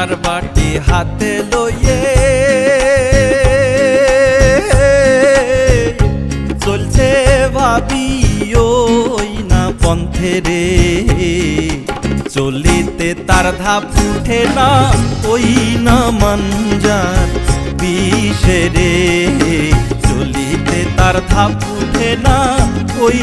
সোনার বাটি হাতে লইয়ে চলছে ভাবি ওই না পন্থে রে, চলিতে তার ধাপ উঠে না ওই না মাঞ্জার বিষে রে, চলিতে তার ধাপ উঠে না ওই